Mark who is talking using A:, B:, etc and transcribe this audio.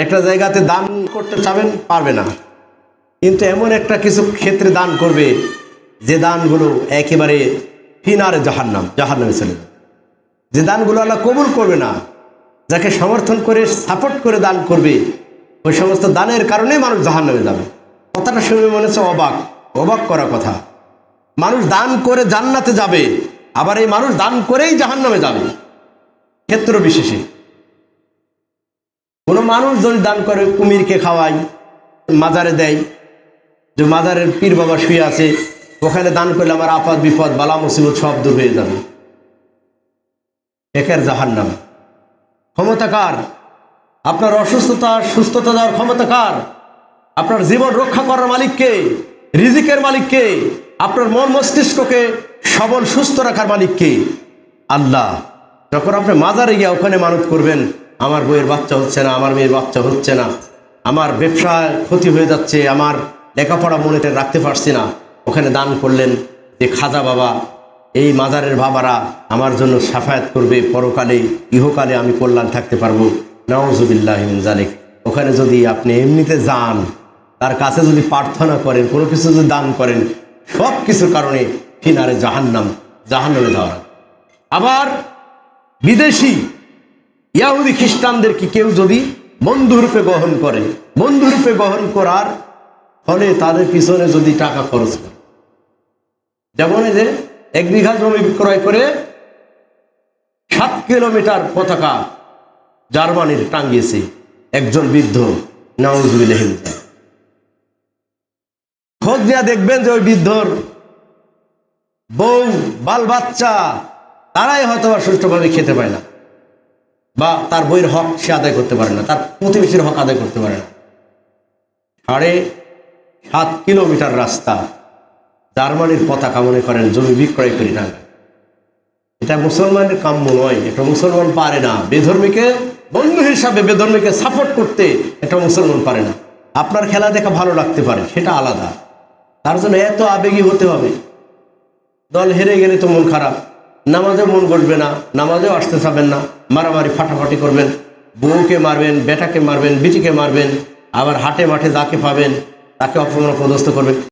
A: একটা জায়গাতে দান করতে চাবেন, পারবে না, কিন্তু এমন একটা কিছু ক্ষেত্রে দান করবে যে দানগুলো একেবারে ফিনারে জাহান্নামে চলে যাবে। যে দানগুলো আল্লাহ কবুল করবে না, যাকে সমর্থন করে সাপোর্ট করে দান করবে, ওই সমস্ত দানের কারণে মানুষ জাহান্নামে যাবে। কথাটা শুনে মনে হচ্ছে অবাক করা কথা। মানুষ দান করে জান্নাতে যাবে, আবার এই মানুষ দান করেই জাহান্নামে যাবে। ক্ষেত্র বিশেষে কোনো মানুষ যদি দান করে, কুমিরকে খাওয়ায়, মাজারে দেয়, যে মাজারের পীর বাবা শুয়ে আছে, ওখানে দান করলে আমার আপদ বিপদ বালা মুসিবত সব দূর হয়ে যাবে, একের জাহান্নাম। ক্ষমতা কার? আপনার সুস্থতা দেওয়ার ক্ষমতা কার? আপনার জীবন রক্ষা করার মালিককে, রিজিকের মালিককে, আপনার মন মস্তিষ্ককে সবল সুস্থ রাখার মালিককে? আল্লাহ। যখন আপনি মাজারে গিয়ে ওখানে মানত করবেন, আমার বইয়ের বাচ্চা হচ্ছে না, আমার মেয়ের বাচ্চা হচ্ছে না, আমার ব্যবসায় ক্ষতি হয়ে যাচ্ছে, আমার লেখাপড়া মনেতে রাখতে পারছি না, ওখানে দান করলেন যে খাজা বাবা, এই মাজারের বাবারা আমার জন্য সাফায়াত করবে, পরকালে ইহকালে আমি কল্যাণ থাকতে পারবো, নাউজুবিল্লাহ মিন যালিক। ওখানে যদি আপনি এমনিতে যান, তার কাছে যদি প্রার্থনা করেন, কোনো কিছু যদি দান করেন, সব কিছুর কারণে ফিনারে জাহান্নামে যাওয়া। আবার বিদেশি ইয়াহুদি খ্রিস্টানদেরকে কেউ যদি বন্ধুরূপে গ্রহণ করে, বন্ধুরূপে গ্রহণ করার ফলে তাদের পিছনে যদি টাকা খরচ করে, যেমন এই যে 1 বিঘা জমি বিক্রয় করে 7 কিলোমিটার পতাকা জার্মানির টাঙ্গিয়েছে একজন বৃদ্ধ, নাউজুবিল্লাহ। খোঁজ নিয়ে দেখবেন যে ওই বৃদ্ধর বউ বাল বাচ্চা তারাই হয়তো সুষ্ঠুভাবে খেতে পায় না, বা তার বইয়ের হক সে আদায় করতে পারে না, তার প্রতিবেশীর হক আদায় করতে পারে না। 7.5 কিলোমিটার রাস্তা জার্মানির পতাকা মনে করেন জমি বিক্রয় করি না। এটা মুসলমানের কাম্য নয়, এটা মুসলমান পারে না। বেধর্মীকে বন্ধু হিসাবে, বেধর্মীকে সাপোর্ট করতে এটা মুসলমান পারে না। আপনার খেলা দেখা ভালো লাগতে পারে, সেটা আলাদা, তার জন্য এত আবেগী হতে হবে? দল হেরে গেলে তো মন খারাপ, নামাজেও মন বসবে না, নামাজেও আসতে চাবেন না, মারামারি ফাটাফাটি করবেন, বউকে মারবেন, বেটাকে মারবেন, বিটিকে মারবেন, আবার হাটে মাঠে যাকে পাবেন তাকে অপমান পদস্থ করবেন।